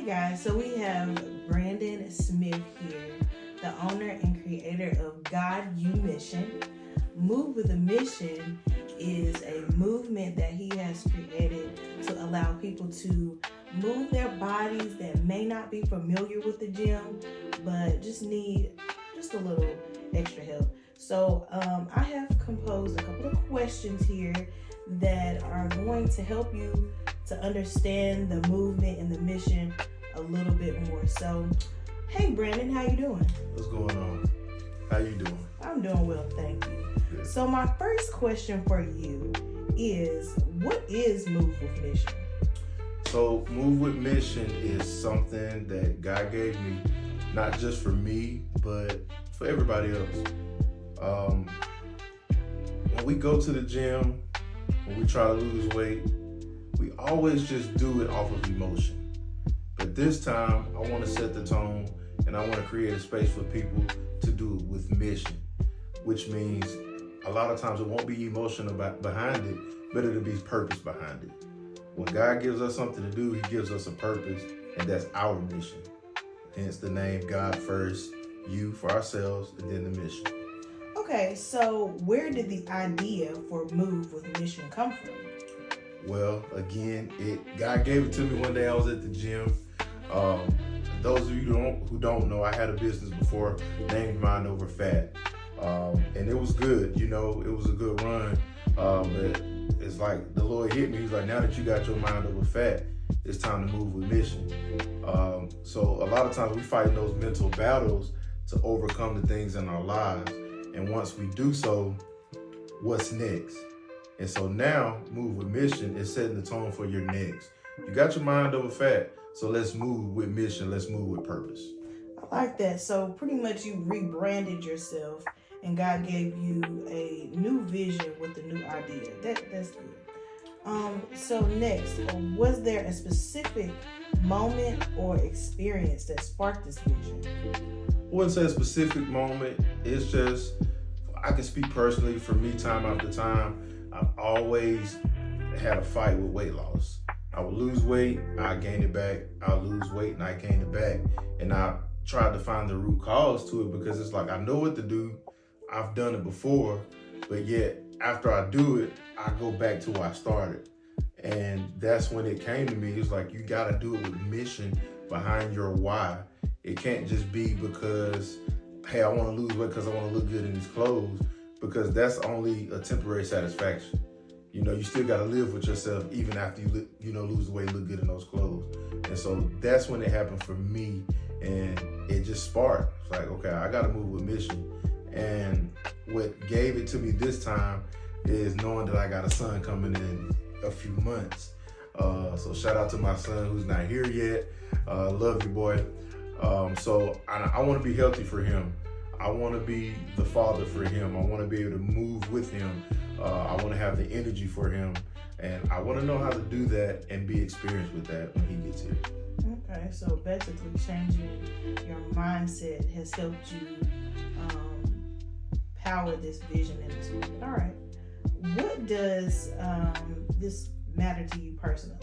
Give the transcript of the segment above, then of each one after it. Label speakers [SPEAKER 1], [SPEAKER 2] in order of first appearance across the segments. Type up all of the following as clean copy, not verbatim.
[SPEAKER 1] guys, so we have Brandon Smith here, the owner and creator of God U Mission. Move with a Mission is a movement that he has created to allow people to move their bodies that may not be familiar with the gym, but just need just a little extra help. So I have composed a couple of questions here that are going to help you to understand the movement and the mission a little bit more. So, hey Brandon, how you doing?
[SPEAKER 2] What's going on? How you doing?
[SPEAKER 1] I'm doing well, thank you.
[SPEAKER 2] Good.
[SPEAKER 1] So my first question for you is, what is Move with Mission?
[SPEAKER 2] So Move with Mission is something that God gave me, not just for me, but for everybody else. When we go to the gym, when we try to lose weight, we always just do it off of emotion. But this time, I want to set the tone and I want to create a space for people to do it with mission, which means a lot of times it won't be emotion behind it, but it'll be purpose behind it. When God gives us something to do, he gives us a purpose, and that's our mission. Hence the name God first, you for ourselves, and then the mission.
[SPEAKER 1] Okay, so where did the idea for Move with Mission come from?
[SPEAKER 2] Well, again, God gave it to me one day. I was at the gym. Those of you who don't know, I had a business before named Mind Over Fat, and it was good. You know, it was a good run. But it's like the Lord hit me. He's like, now that you got your mind over fat, it's time to move with mission. So a lot of times we fight those mental battles to overcome the things in our lives. And once we do so, what's next? And so now, Move with Mission is setting the tone for your next. You got your mind over fat, so let's move with mission. Let's move with purpose.
[SPEAKER 1] I like that. So pretty much you rebranded yourself and God gave you a new vision with a new idea. That's good. So next, was there a specific moment or experience that sparked this vision?
[SPEAKER 2] I wouldn't say a specific moment. It's just, I can speak personally for me time after time. I've always had a fight with weight loss. I would lose weight, I gain it back. I'll lose weight and I gain it back. And I tried to find the root cause to it because it's like, I know what to do. I've done it before, but yet after I do it, I go back to where I started. And that's when it came to me. It's like, you got to do it with mission behind your why. It can't just be because, hey, I want to lose weight because I want to look good in these clothes, because that's only a temporary satisfaction. You know, you still got to live with yourself even after you lose the weight, look good in those clothes. And so that's when it happened for me, and it just sparked. It's like, okay, I got to move with mission. And what gave it to me this time is knowing that I got a son coming in a few months. So shout out to my son who's not here yet. Love you, boy. So I want to be healthy for him. I want to be the father for him. I want to be able to move with him. I want to have the energy for him. And I want to know how to do that and be experienced with that when he gets here.
[SPEAKER 1] Okay, so basically changing your mindset has helped you power this vision in this moment. All right. What does this matter to you personally?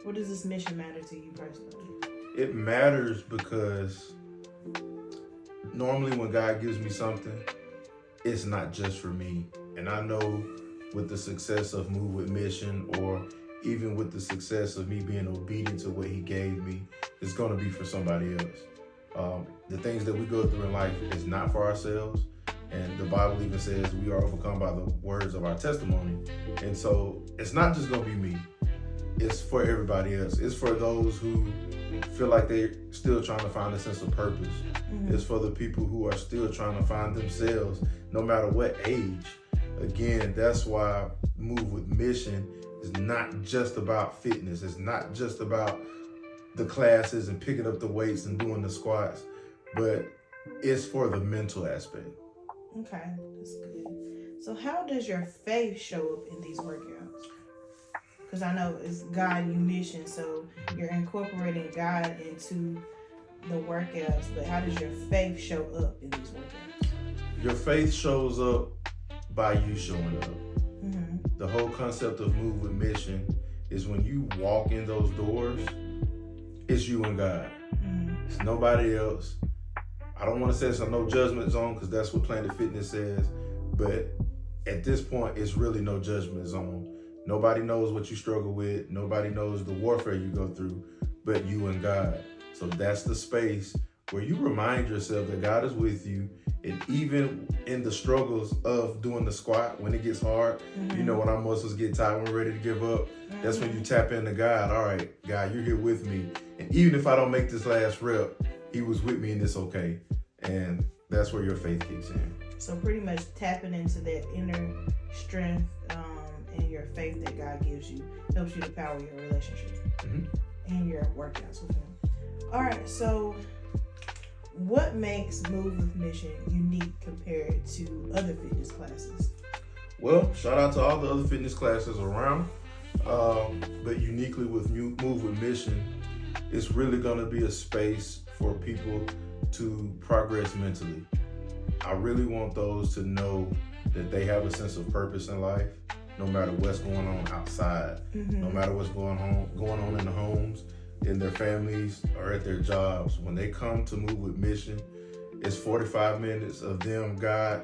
[SPEAKER 1] What does this mission matter to you personally?
[SPEAKER 2] It matters because normally when God gives me something, it's not just for me. And I know with the success of Move with Mission, or even with the success of me being obedient to what he gave me, it's going to be for somebody else. The things that we go through in life is not for ourselves. And the Bible even says we are overcome by the words of our testimony. And so it's not just going to be me. It's for everybody else. It's for those who feel like they're still trying to find a sense of purpose. Mm-hmm. It's for the people who are still trying to find themselves, no matter what age. Again, that's why Move with Mission is not just about fitness. It's not just about the classes and picking up the weights and doing the squats, but it's for the mental aspect.
[SPEAKER 1] Okay, that's good. So how does your faith show up in these workouts? Because I know it's God U Mission, so you're incorporating God into the workouts, but how does your faith show up in these workouts?
[SPEAKER 2] Your faith shows up by you showing up.
[SPEAKER 1] Mm-hmm.
[SPEAKER 2] The whole concept of Move with Mission is when you walk in those doors, it's you and God.
[SPEAKER 1] Mm-hmm.
[SPEAKER 2] It's nobody else. I don't want to say it's a no judgment zone because that's what Planet Fitness says, but at this point, it's really no judgment zone. Nobody knows what you struggle with. Nobody knows the warfare you go through, but you and God. So that's the space where you remind yourself that God is with you. And even in the struggles of doing the squat, when it gets hard, you know, when our muscles get tight, when we're ready to give up, that's when you tap into God. All right, God, you're here with me. And even if I don't make this last rep, he was with me and it's okay. And that's where your faith kicks in.
[SPEAKER 1] So pretty much tapping into that inner strength and your faith that God gives you helps you to power your relationships and your workouts with him. All right, so what makes Move with Mission unique compared to other fitness classes?
[SPEAKER 2] Well, shout out to all the other fitness classes around, but uniquely with Move with Mission, it's really gonna be a space for people to progress mentally. I really want those to know that they have a sense of purpose in life, no matter what's going on outside, no matter what's going on in the homes, in their families, or at their jobs. When they come to Move with Mission, it's 45 minutes of them, God,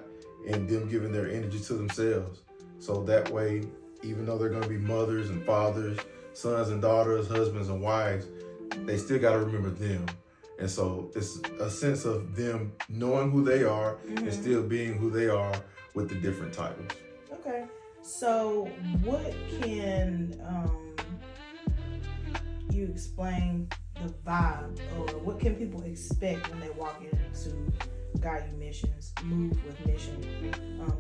[SPEAKER 2] and them giving their energy to themselves. So that way, even though they're gonna be mothers and fathers, sons and daughters, husbands and wives, they still gotta remember them. And so it's a sense of them knowing who they are and still being who they are with the different titles.
[SPEAKER 1] Okay. So what can you explain the vibe, or what can people expect when they walk into God U Mission's Move with Mission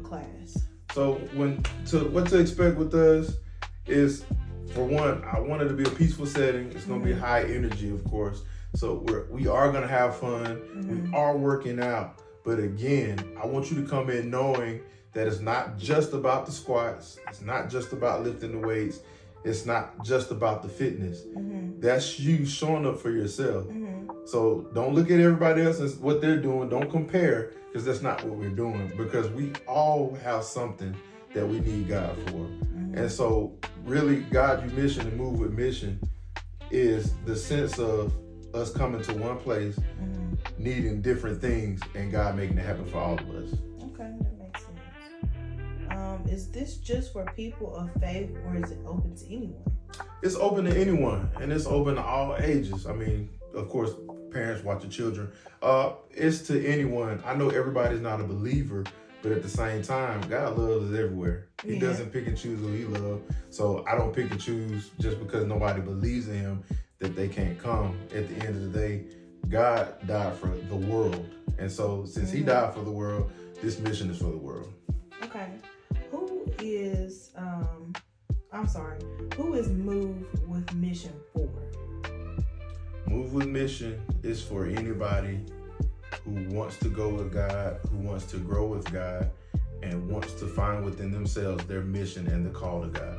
[SPEAKER 1] class? So
[SPEAKER 2] what to expect with us is, for one, I want it to be a peaceful setting. It's going to be high energy, of course. So we are going to have fun. We are working out. But again, I want you to come in knowing that it's not just about the squats. It's not just about lifting the weights. It's not just about the fitness. That's you showing up for yourself. So don't look at everybody else and what they're doing. Don't compare, because that's not what we're doing. Because we all have something that we need God for. And so really, God U Mission and Move with Mission is the sense of us coming to one place, needing different things, and God making it happen for all of us.
[SPEAKER 1] Okay, that makes sense. Is this just for people of faith, or is it open to anyone?
[SPEAKER 2] It's open to anyone, and it's open to all ages. I mean, of course, parents watch the children. It's to anyone. I know everybody's not a believer, but at the same time, God loves us everywhere. He doesn't pick and choose who he loves. So I don't pick and choose just because nobody believes in him that they can't come. At the end of the day, God died for the world. And so since he died for the world, this mission is for the world.
[SPEAKER 1] Okay. Who is Move with Mission for?
[SPEAKER 2] Move with Mission is for anybody who wants to go with God, who wants to grow with God, and wants to find within themselves their mission and the call to God.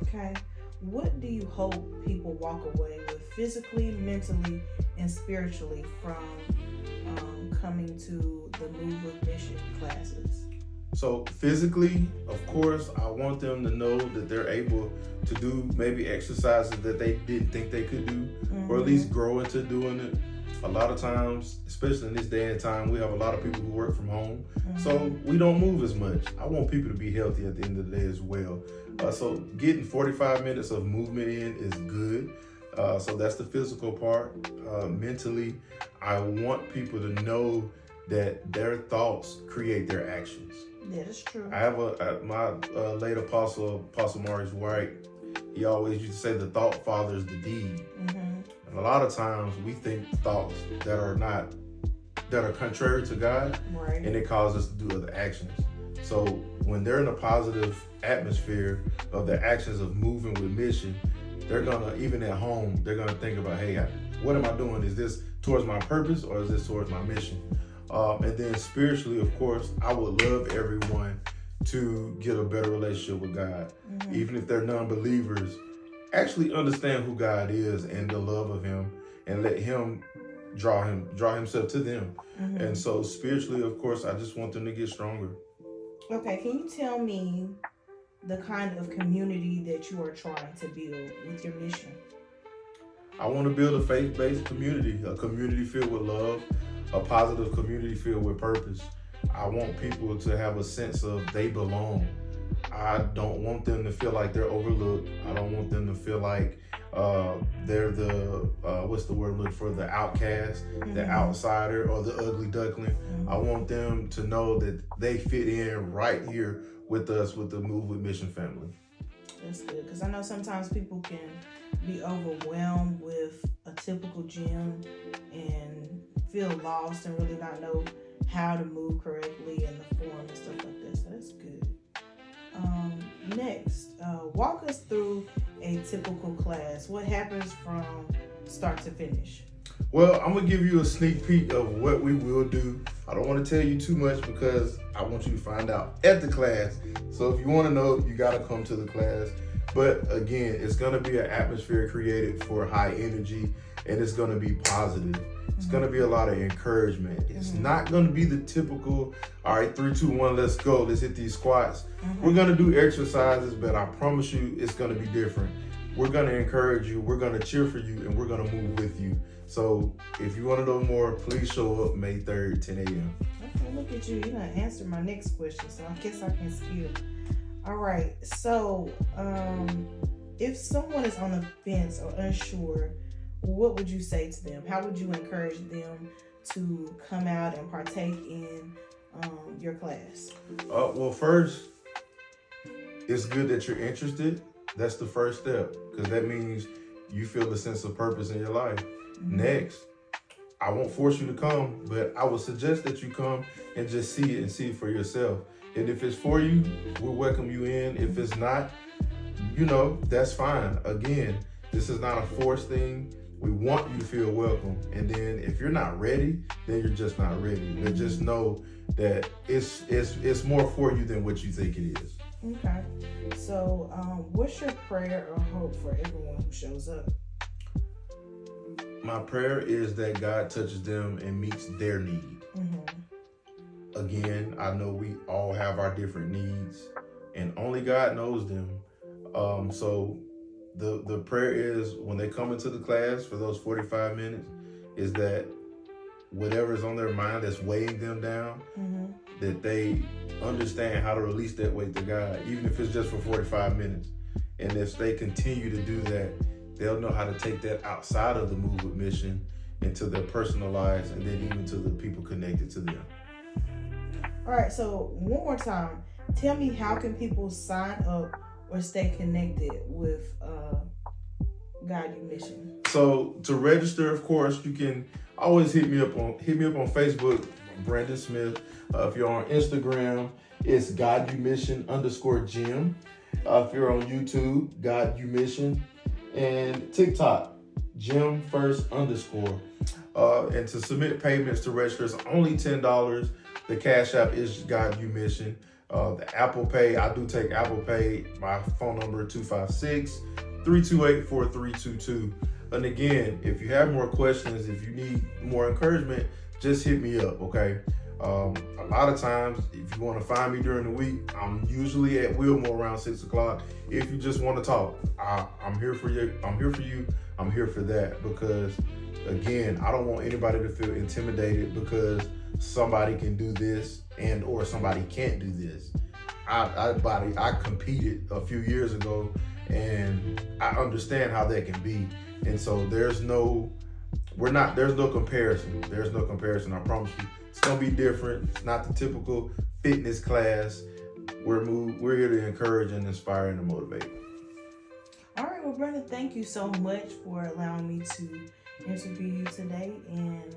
[SPEAKER 1] Okay. What do you hope people walk away with physically, mentally, and spiritually from coming to the Move with Mission classes?
[SPEAKER 2] So physically, of course, I want them to know that they're able to do maybe exercises that they didn't think they could do, or at least grow into doing it. A lot of times, especially in this day and time, we have a lot of people who work from home, so we don't move as much. I want people to be healthy at the end of the day as well. So getting 45 minutes of movement in is good. So that's the physical part. Mentally, I want people to know that their thoughts create their actions.
[SPEAKER 1] Yeah, that's true.
[SPEAKER 2] I have my late apostle Maurice White. He always used to say the thought fathers the deed. And a lot of times we think thoughts that are contrary to God,
[SPEAKER 1] right,
[SPEAKER 2] and it causes us to do other actions. So when they're in a positive atmosphere of the actions of moving with mission, they're gonna, even at home, they're gonna think about, hey, what am I doing? Is this towards my purpose, or is this towards my mission? And then spiritually, of course, I would love everyone to get a better relationship with God. Even if they're non-believers, actually understand who God is and the love of him, and let him draw himself to them. And so spiritually, of course, I just want them to get stronger.
[SPEAKER 1] Okay, can you tell me the kind of community that you are trying to build with your mission?
[SPEAKER 2] I want to build a faith-based community, a community filled with love, a positive community filled with purpose. I want people to have a sense of they belong. I don't want them to feel like they're overlooked. I don't want them to feel like they're the, what's the word I'm looking for, the outcast, the outsider, or the ugly duckling. I want them to know that they fit in right here with us, with the Move with Mission family.
[SPEAKER 1] That's good, because I know sometimes people can be overwhelmed with a typical gym and feel lost and really not know how to move correctly in the form and stuff like that. So that's good. Next, walk us through a typical class. What happens from start to finish?
[SPEAKER 2] Well, I'm going to give you a sneak peek of what we will do. I don't want to tell you too much because I want you to find out at the class. So if you want to know, you got to come to the class. But again, it's going to be an atmosphere created for high energy, and it's going to be positive. It's going to be a lot of encouragement. It's not going to be the typical, all right, 3, 2, 1, let's go. Let's hit these squats. We're going to do exercises, but I promise you it's going to be different. We're going to encourage you. We're going to cheer for you, and we're going to move with you. So if you want to know more, please show up May 3rd, 10 a.m.
[SPEAKER 1] Okay, look at you. You're going to answer my next question, so I guess I can skip. All right. So if someone is on the fence or unsure, what would you say to them? How would you encourage them to come out and partake in your class?
[SPEAKER 2] Well, first, it's good that you're interested. That's the first step, because that means you feel the sense of purpose in your life. Next, I won't force you to come, but I would suggest that you come and just see it and see it for yourself. And if it's for you, we'll welcome you in. If it's not, that's fine. Again, this is not a forced thing. We want you to feel welcome. And then if you're not ready, then you're just not ready. But just know that it's more for you than what you think it is.
[SPEAKER 1] Okay. So what's your prayer or hope for everyone who shows up?
[SPEAKER 2] My prayer is that God touches them and meets their need. Again, I know we all have our different needs, and only God knows them. So the prayer is, when they come into the class for those 45 minutes, is that whatever's on their mind that's weighing them down, that they understand how to release that weight to God, even if it's just for 45 minutes. And if they continue to do that, they'll know how to take that outside of the Move with Mission into their personal lives, and then even to the people connected to them.
[SPEAKER 1] All right, so one more time, tell me, how can people sign up or stay connected with God U Mission? So
[SPEAKER 2] to register, of course, you can always hit me up on Facebook, Brandon Smith. If you're on Instagram, it's God U Mission _Gym. If you're on YouTube, God U Mission, and TikTok, Gym First _. And to submit payments to register is only $10. The Cash App is God U Mission. The Apple Pay, I do take Apple Pay. My phone number is 256-328-4322. And again, if you have more questions, if you need more encouragement, just hit me up, okay? A lot of times, if you want to find me during the week, I'm usually at Wilmore around 6 o'clock. If you just want to talk, I'm here for you. I'm here for you. I'm here for that, because again, I don't want anybody to feel intimidated because somebody can do this and or somebody can't do this. I competed a few years ago, and I understand how that can be. And so there's no comparison. There's no comparison. I promise you, it's gonna be different. It's not the typical fitness class. We're here to encourage and inspire and to motivate.
[SPEAKER 1] All right, well, Brandon, thank you so much for allowing me to interview you today, and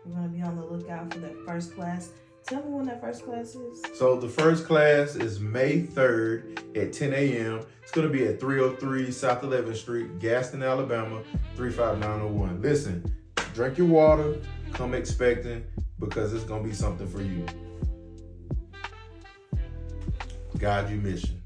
[SPEAKER 1] we're going to be on the lookout for that first class. Tell me when that first class is.
[SPEAKER 2] So the first class is May 3rd at 10 a.m. It's going to be at 303 South 11th Street, Gaston, Alabama, 35901. Listen, drink your water, come expecting, because it's going to be something for you. God U Mission.